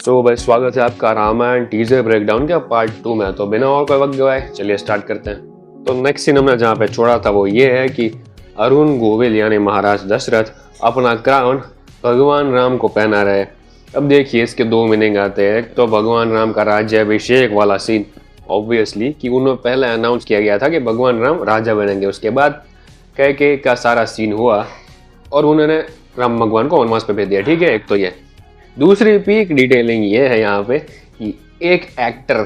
तो भाई स्वागत है आपका रामायण टीजर ब्रेकडाउन के पार्ट 2 में। तो बिना और कोई वक्त गवाए चलिए स्टार्ट करते हैं। तो नेक्स्ट सीन हमने जहाँ पे छोड़ा था वो ये है कि अरुण गोविल यानी महाराज दशरथ अपना क्राउन भगवान राम को पहना रहे। अब देखिए इसके दो मीनिंग आते हैं। तो भगवान राम का राज्याभिषेक वाला सीन ऑब्वियसली कि उन्होंने पहले अनाउंस किया गया था कि भगवान राम राजा बनेंगे। उसके बाद कैकेयी का सारा सीन हुआ और उन्होंने राम भगवान को वनवास पे भेज दिया। ठीक है, एक तो ये। दूसरी पीक डिटेलिंग ये है यहाँ पे कि एक एक्टर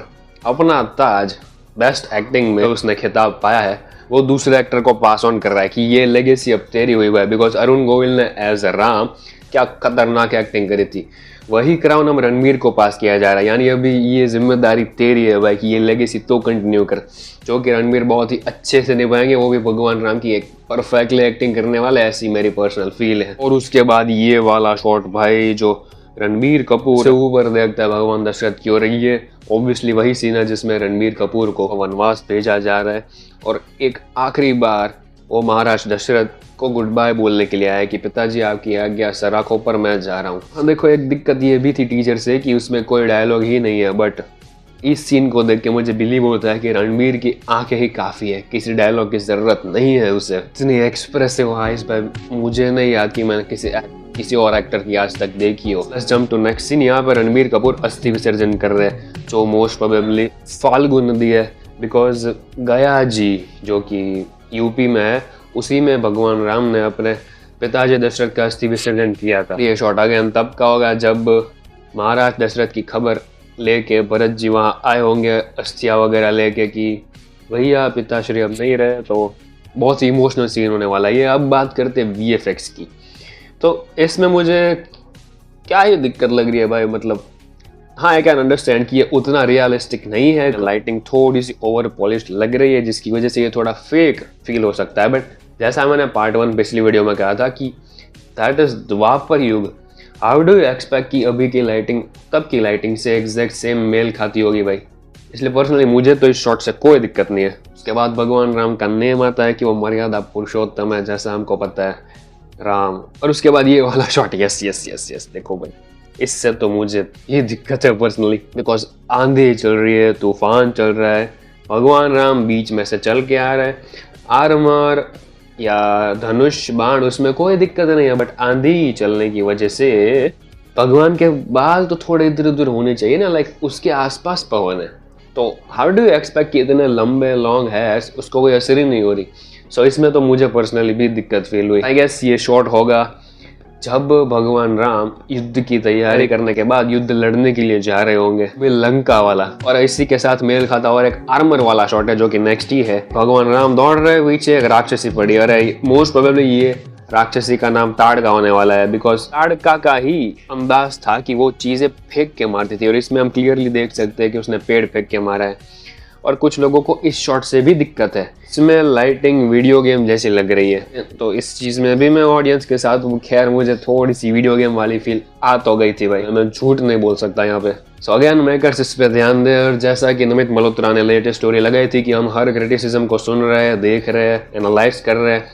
अपना ताज बेस्ट एक्टिंग में उसने खिताब पाया है, वो दूसरे एक्टर को पास ऑन कर रहा है कि ये लेगेसी अब तेरी हुई है। बिकॉज अरुण गोविल ने एज अ राम क्या खतरनाक एक्टिंग करी थी, वही क्राउन हम रणवीर को पास किया जा रहा है। यानी अभी ये जिम्मेदारी तेरी है भाई कि ये लेगेसी तो कंटिन्यू कर, जो कि रणवीर बहुत ही अच्छे से निभाएंगे। वो भी भगवान राम की एक परफेक्टली एक्टिंग करने वाला, ऐसी मेरी पर्सनल फील है। और उसके बाद ये वाला शॉट भाई जो रणबीर कपूर से ऊपर देखता है भगवान दशरथ की, और ये ऑब्वियसली वही सीन है जिसमें रणबीर कपूर को वनवास भेजा जा रहा है और एक आखिरी बार वो महाराज दशरथ को गुड बाय बोलने के लिए आया कि पिताजी आपकी आज्ञा सराखों पर मैं जा रहा हूँ। हाँ देखो, एक दिक्कत ये भी थी टीजर से कि उसमें कोई डायलॉग ही नहीं है, बट इस सीन को देख के मुझे बिलीव होता है कि रणबीर की आंखें ही काफ़ी है, किसी डायलॉग की ज़रूरत नहीं है उसे। इतनी एक्सप्रेसिव आइज पर मुझे नहीं याद कि मैंने किसी और एक्टर की आज तक देखी हो। Let's jump to next scene. यहाँ पर रणबीर कपूर अस्थि विसर्जन कर रहे हैं, जो मोस्ट प्रोबेबली फाल्गु नदी है। बिकॉज गया जी जो कि यूपी में है, उसी में भगवान राम ने अपने पिताजी दशरथ का अस्थि विसर्जन किया था। ये शॉट अगेन तब का होगा जब महाराज दशरथ की खबर लेके भरत जी वहाँ आए होंगे अस्थियाँ वगैरह लेके कि भैया पिताश्री अब नहीं रहे। तो बहुत ही इमोशनल सीन होने वाला है ये। अब बात करते हैं VFX की। तो इसमें मुझे क्या ही दिक्कत लग रही है भाई, मतलब हाँ आई कैन अंडरस्टैंड कि ये उतना रियलिस्टिक नहीं है, लाइटिंग थोड़ी सी ओवर पॉलिश्ड लग रही है जिसकी वजह से ये थोड़ा फेक फील हो सकता है। बट जैसा मैंने पार्ट 1 पिछली वीडियो में कहा था कि दैट इज द्वापर युग, हाउ डू यू एक्सपेक्ट कि अभी की लाइटिंग तब की लाइटिंग से एग्जैक्ट सेम मेल खाती होगी भाई। इसलिए पर्सनली मुझे तो इस शॉट से कोई दिक्कत नहीं है। उसके बाद भगवान राम का नेम आता है कि वो मर्यादा पुरुषोत्तम है, जैसा हमको पता है राम। और उसके बाद ये वाला shot, yes yes yes yes, देखो भाई इससे तो मुझे ये दिक्कत है पर्सनली। बिकॉज आंधी चल रही है, तूफान चल रहा है, भगवान राम बीच में से चल के आ रहे हैं। आर्मर या धनुष बाण उसमें कोई दिक्कत नहीं है, बट आंधी चलने की वजह से भगवान के बाल तो थोड़े इधर उधर होने चाहिए ना, लाइक उसके आसपास पवन है। तो हाउ डू यू एक्सपेक्ट कि इतने लंबे लॉन्ग हेयर्स उसको कोई असर ही नहीं हो रही। सो इसमें तो मुझे पर्सनली भी दिक्कत फील हुई। आई गेस ये शॉट होगा जब भगवान राम युद्ध की तैयारी करने के बाद युद्ध लड़ने के लिए जा रहे होंगे, वे लंका वाला। और इसी के साथ मेल खाता और एक आर्मर वाला शॉट है जो कि नेक्स्ट ही है। भगवान राम दौड़ रहे, पीछे एक राक्षसी पड़ी। अरे मोस्ट प्रोबेबली ये राक्षसी का नाम ताड़का होने वाला है, बिकॉज ताड़का का ही अंदाज था कि वो चीजें फेंक के मारती थी। और इसमें हम क्लियरली देख सकते हैं कि उसने पेड़ फेंक के मारा है। और कुछ लोगों को इस शॉट से भी दिक्कत है, इसमें लाइटिंग वीडियो गेम जैसी लग रही है। तो इस चीज़ में भी मैं ऑडियंस के साथ खैर मुझे थोड़ी सी वीडियो गेम वाली फील आ तो गई थी भाई, मैं झूठ नहीं बोल सकता यहाँ पे। सो अगेन मेकर्स इस पे ध्यान दें। और जैसा कि नमित मल्होत्रा ने लेटेस्ट स्टोरी लगाई थी कि हम हर क्रिटिसिज्म को सुन रहे हैं, देख रहे हैं, एनालाइज कर रहे हैं,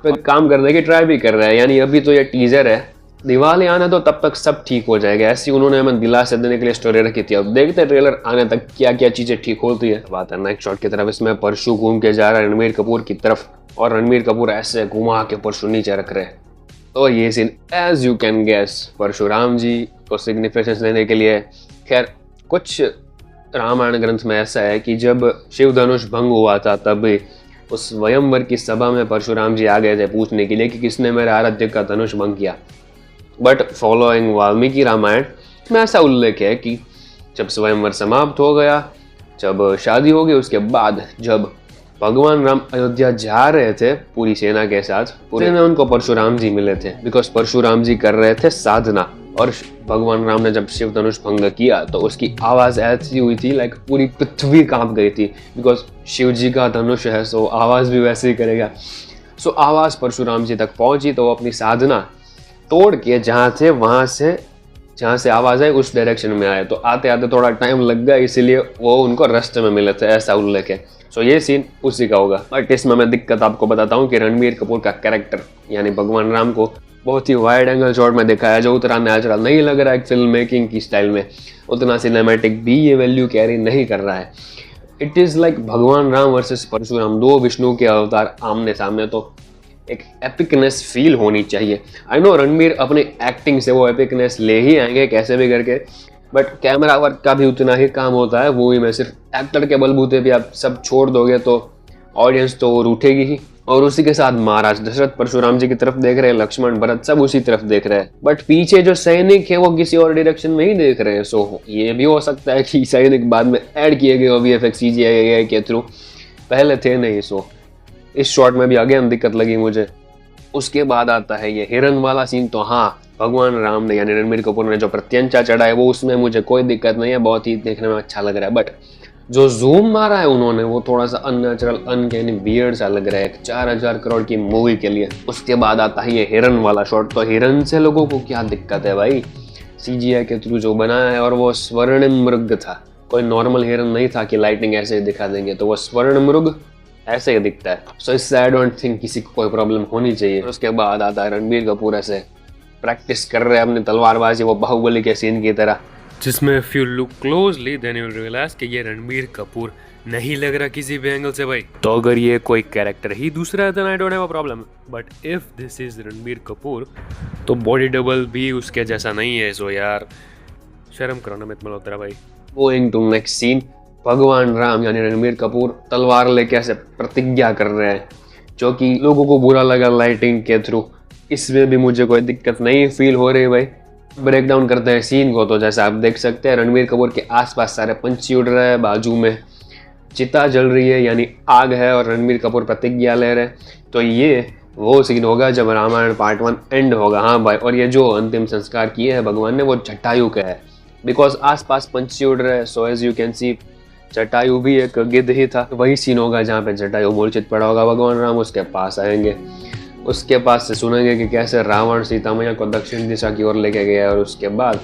तो काम करने की ट्राई भी कर रहे हैं। यानी अभी तो ये टीजर है, दिवाली आने तो तब तक सब ठीक हो जाएगा, ऐसी उन्होंने हमें दिलासा देने के लिए स्टोरी रखी थी। अब देखते हैं ट्रेलर आने तक क्या क्या चीजें ठीक होती है। बात है नेक्स्ट शॉट की तरफ। इसमें परशु घूम के जा रहा है रणबीर कपूर की तरफ, और रणबीर कपूर ऐसे घुमा के परशु नीचे रख रहे हैं। तो ये scene as you can guess Parashuram ji को सिग्निफिकेंस देने के लिए। खैर कुछ रामायण ग्रंथ में ऐसा है कि जब शिव धनुष भंग हुआ था तब उस स्वयंवर की सभा में परशुराम जी आ गए थे पूछने के लिए कि किसने मेरे आराध्य का धनुष भंग किया। बट फॉलोइंग वाल्मीकि रामायण में ऐसा उल्लेख है कि जब स्वयंवर समाप्त हो गया, जब शादी हो गई, उसके बाद जब भगवान राम अयोध्या जा रहे थे पूरी सेना के साथ, पूरे में उनको परशुराम जी मिले थे। बिकॉज परशुराम जी कर रहे थे साधना, और भगवान राम ने जब शिव धनुष भंग किया तो उसकी आवाज ऐसी हुई थी लाइक पूरी पृथ्वी कांप गई थी। बिकॉज शिव जी का धनुष है, सो आवाज भी वैसे ही करेगा। सो आवाज परशुराम जी तक पहुंची तो वो अपनी साधना तोड़ के जहाँ से आवाज आई उस डायरेक्शन में आए। तो आते आते थोड़ा टाइम लग गया, इसीलिए वो उनको रास्ते में मिले थे, ऐसा उल्लेख है। सो ये सीन उसी का होगा। बट इसमें मैं दिक्कत आपको बताता हूँ कि रणबीर कपूर का कैरेक्टर यानी भगवान राम को बहुत ही वाइड एंगल शॉट में दिखाया जो उतना नेचुरल नहीं लग रहा है फिल्म मेकिंग की स्टाइल में, उतना सिनेमैटिक भी ये वैल्यू कैरी नहीं कर रहा है। इट इज़ लाइक भगवान राम वर्सेस परशुराम, दो विष्णु के अवतार आमने सामने, तो एक एपिकनेस फील होनी चाहिए। आई नो रणबीर अपनी एक्टिंग से वो एपिकनेस ले ही आएंगे कैसे भी करके, बट कैमरा वर्क का भी उतना ही काम होता है। वो ही मैं सिर्फ एक्टर के बलबूते पे आप सब छोड़ दोगे तो ऑडियंस तो रूठेगी ही। और उसी के साथ महाराज दशरथ परशुराम जी की तरफ देख रहे हैं, लक्ष्मण भरत सब उसी तरफ देख रहे हैं, बट पीछे जो सैनिक है वो किसी और डायरेक्शन में ही देख रहे हैं। सो ये भी हो सकता है कि सैनिक बाद में ऐड किए गए VFX CGI के थ्रू, पहले थे नहीं। सो इस शॉट में भी अगेन दिक्कत लगी मुझे। उसके बाद आता है ये हिरन वाला सीन, तो हाँ भगवान राम ने यानी रणबीर कपूर ने जो प्रत्यंचा चढ़ा है वो उसमें मुझे कोई दिक्कत नहीं है, बहुत ही देखने में अच्छा लग रहा है। बट जो जूम मारा है उन्होंने वो थोड़ा सा अननेचुरल अनकैनी वियर्ड सा लग रहा है 4000 करोड़ की मूवी के लिए। उसके बाद आता है ये हिरन वाला शॉट, तो हिरन से लोगों को क्या दिक्कत है भाई, CGI के थ्रू जो बनाया है, और वो स्वर्ण मृग था, कोई नॉर्मल हिरन नहीं था कि लाइटिंग ऐसे ही दिखा देंगे, तो वो स्वर्ण मृग ऐसे ही दिखता है। सो इससे आई डोंट थिंक किसी को कोई प्रॉब्लम होनी चाहिए। उसके बाद आता है रणबीर कपूर ऐसे प्रैक्टिस कर रहे हैं अपनी तलवारबाजी, वो बाहुबली के सीन की तरह, जिसमें if you look closely then you realise कि ये रणबीर कपूर नहीं लग रहा किसी भी एंगल से भाई। तो अगर ये कोई कैरेक्टर ही दूसरा है then I don't have a problem, but if this is Ranbir Kapoor तो बॉडी डबल भी उसके जैसा नहीं है। सो यार शर्म करो ना अमित मल्होत्रा भाई। गोइंग टू नेक्स्ट सीन, भगवान राम यानी रणबीर कपूर तलवार लेके ऐसे प्रतिज्ञा कर रहे हैं, जो कि लोगों को बुरा लगा लाइटिंग के थ्रू। इसमें भी मुझे कोई दिक्कत नहीं फील हो रही भाई। ब्रेक डाउन करते हैं सीन को, तो जैसा आप देख सकते हैं रणबीर कपूर के आसपास सारे पंछी उड़ रहे हैं, बाजू में चिता जल रही है यानी आग है, और रणबीर कपूर प्रतिज्ञा ले रहे हैं। तो ये वो सीन होगा जब रामायण पार्ट 1 एंड होगा। हाँ भाई, और ये जो अंतिम संस्कार किए हैं भगवान ने वो जटायु का है, बिकॉज आसपास पंछी उड़ रहे हैं। So as you can see Jatayu भी एक गिद्ध ही था। वही सीन होगा जहाँ पे जटायु मूर्छित पड़ा होगा, भगवान राम उसके पास आएंगे, उसके पास से सुनेंगे कि कैसे रावण सीता मैया को दक्षिण दिशा की ओर लेके गया, और उसके बाद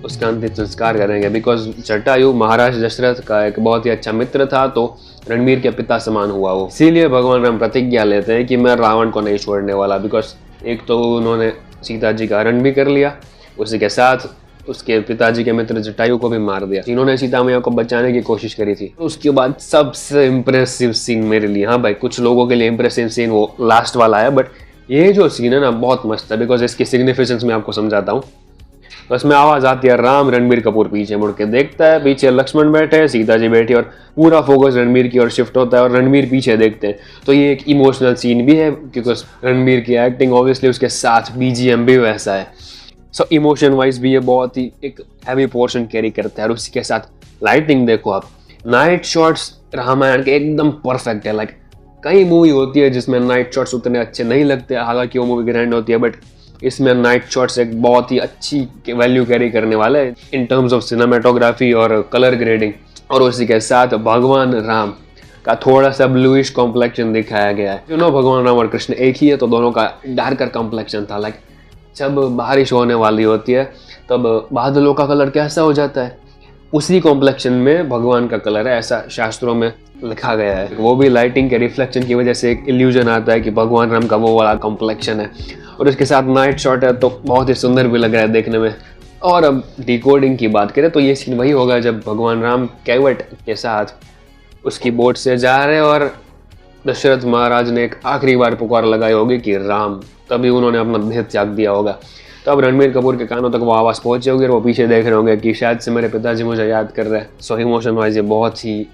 उसका अंतिम संस्कार करेंगे। बिकॉज जटायु महाराज दशरथ का एक बहुत ही अच्छा मित्र था, तो रणबीर के पिता समान हुआ वो, इसीलिए भगवान राम प्रतिज्ञा लेते हैं कि मैं रावण को नहीं छोड़ने वाला। बिकॉज एक तो उन्होंने सीता जी का हरण भी कर लिया, उसी के साथ उसके पिताजी के मित्र जटायु को भी मार दिया, इन्होंने सीता मैया को बचाने की कोशिश करी थी। उसके बाद सबसे इम्प्रेसिव सीन मेरे लिए, हाँ भाई कुछ लोगों के लिए इम्प्रेसिव सीन वो लास्ट वाला है, बट ये जो सीन है ना बहुत मस्त है। बिकॉज इसकी सिग्निफिकेंस मैं आपको समझाता हूँ। तो इसमें आवाज आती है राम, रणबीर कपूर पीछे मुड़ के देखता है, पीछे लक्ष्मण बैठे हैं, सीता जी बैठी, और पूरा फोकस रणबीर की ओर शिफ्ट होता है और रणबीर पीछे देखते हैं। तो ये एक इमोशनल सीन भी है, क्योंकि रणबीर की एक्टिंग ऑब्वियसली, उसके साथ BGM भी वैसा है। सो इमोशन वाइज भी ये बहुत ही एक हैवी पोर्शन कैरी करता है। और उसी के साथ लाइटिंग देखो आप, नाइट शॉट्स रामायण के एकदम परफेक्ट है। लाइक कई मूवी होती है जिसमें नाइट शॉट्स उतने अच्छे नहीं लगते, हालांकि वो मूवी ग्रैंड होती है, बट इसमें नाइट शॉट्स एक बहुत ही अच्छी वैल्यू कैरी करने वाले हैं इन टर्म्स ऑफ सिनेमेटोग्राफी और कलर ग्रेडिंग। और उसी के साथ भगवान राम का थोड़ा सा ब्लूइश कॉम्प्लेक्शन दिखाया गया है। यू नो भगवान राम और कृष्ण एक ही है, तो दोनों का डार्कर कॉम्प्लेक्शन था। लाइक जब बारिश होने वाली होती है तब बादलों का कलर कैसा हो जाता है, उसी कॉम्प्लेक्शन में भगवान का कलर है, ऐसा शास्त्रों में लिखा गया है। वो भी लाइटिंग के रिफ्लेक्शन की वजह से एक इल्यूजन आता है कि भगवान राम का वो वाला कॉम्प्लेक्शन है। और उसके साथ नाइट शॉट है तो बहुत ही सुंदर भी लग रहा है देखने में। और अब डिकोडिंग की बात करें तो ये सीन वही होगा जब भगवान राम कैवट के साथ उसकी बोट से जा रहे हैं और दशरथ महाराज ने एक आखिरी बार पुकार लगाई होगी कि राम, तभी उन्होंने अपना देह त्याग दिया होगा। तब रणबीर कपूर के कानों तक वो आवाज़ पहुंची होगी और वो पीछे देख रहे होंगे कि शायद से मेरे पिताजी मुझे याद कर रहे हैं। सो इमोशन वाइज ये बहुत ही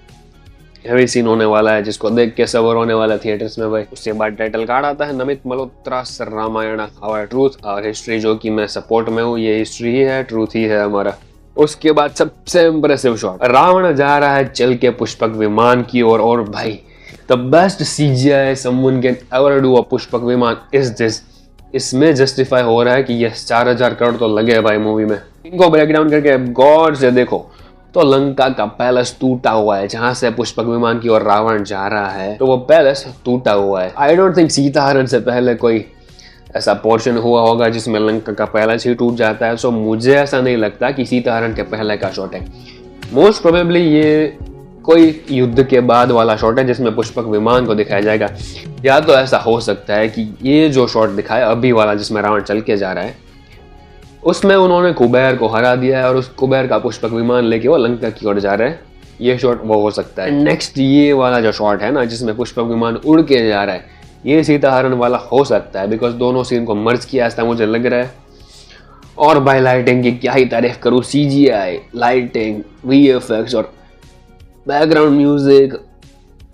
हैवी सीन होने वाला है, जिसको देख के सबर होने वाला थिएटर्स में भाई। उसके बाद टाइटल कार्ड आता है Namit Malhotra sir Ramayana our truth और हिस्ट्री, जो कि मैं सपोर्ट में हूँ। ये हिस्ट्री ही है, ट्रूथ ही है हमारा। उसके बाद सबसे इम्प्रेसिव शॉट, रावण जा रहा है चल के पुष्पक विमान की ओर, और भाई the best CGI someone can ever do a Pushpak विमान इज दिस। इसमें जस्टिफाई हो रहा है कि ये 4000 करोड़ तो लगे भाई मूवी में। इनको ब्रेक डाउन करके गौर से देखो तो लंका का पैलेस टूटा हुआ है, जहां से पुष्पक विमान की ओर रावण जा रहा है तो वो पैलेस टूटा हुआ है। आई डोंट थिंक सीता हरण से पहले कोई ऐसा पोर्शन हुआ होगा जिसमें लंका का पैलेस ही टूट जाता है। सो मुझे ऐसा नहीं लगता कि सीता हरण के पहले का शॉट है। मोस्ट प्रोबेबली ये कोई युद्ध के बाद वाला शॉट है जिसमें पुष्पक विमान को दिखाया जाएगा, या तो ऐसा हो सकता है कि ये जो शॉट दिखाया अभी वाला जिसमें रावण चल के जा रहा है, उसमें उन्होंने कुबेर को हरा दिया है और उस कुबेर का पुष्पक विमान लेके वो लंका की ओर जा रहा है। ये शॉट वो हो सकता है। नेक्स्ट ये वाला जो शॉट है ना जिसमें पुष्पक विमान उड़ के जा रहा है, ये सीता हरण वाला हो सकता है, बिकॉज दोनों सीन को मर्ज किया ऐसा मुझे लग रहा है। और बाय लाइटिंग की क्या ही तारीफ करूँ, CGI, लाइटिंग, VFX और बैकग्राउंड म्यूजिक,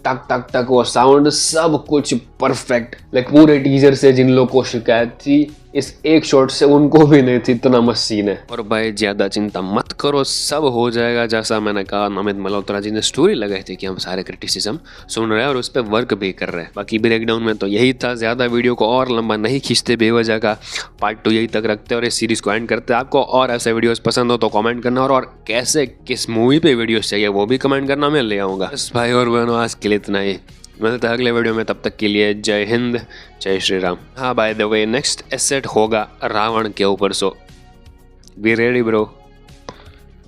टक टक टक वो साउंड, सब कुछ परफेक्ट। लाइक पूरे टीजर से जिन लोगों को शिकायत थी इस एक शॉट से उनको भी नहीं थी, इतना मस्त सीन है। और भाई ज्यादा चिंता मत करो, सब हो जाएगा जैसा मैंने कहा। अमित मल्होत्रा जी ने स्टोरी लगाई थी कि हम सारे क्रिटिसिज्म सुन रहे हैं और उस पर वर्क भी कर रहे हैं। बाकी ब्रेकडाउन में तो यही था, ज्यादा वीडियो को और लंबा नहीं खींचते बेवजह का, पार्ट 2 यही तक रखते और इस सीरीज को एंड करते। आपको और ऐसे वीडियोस पसंद हो तो कमेंट करना, और कैसे किस मूवी पे वीडियोस चाहिए वो भी कमेंट करना, मैं ले आऊंगा। बस भाई और बहनों आज के लिए इतना ही, मिलता है अगले वीडियो में, तब तक के लिए जय हिंद, जय श्री राम। हाँ by the way next asset होगा रावण के ऊपर, सो बी रेडी ब्रो।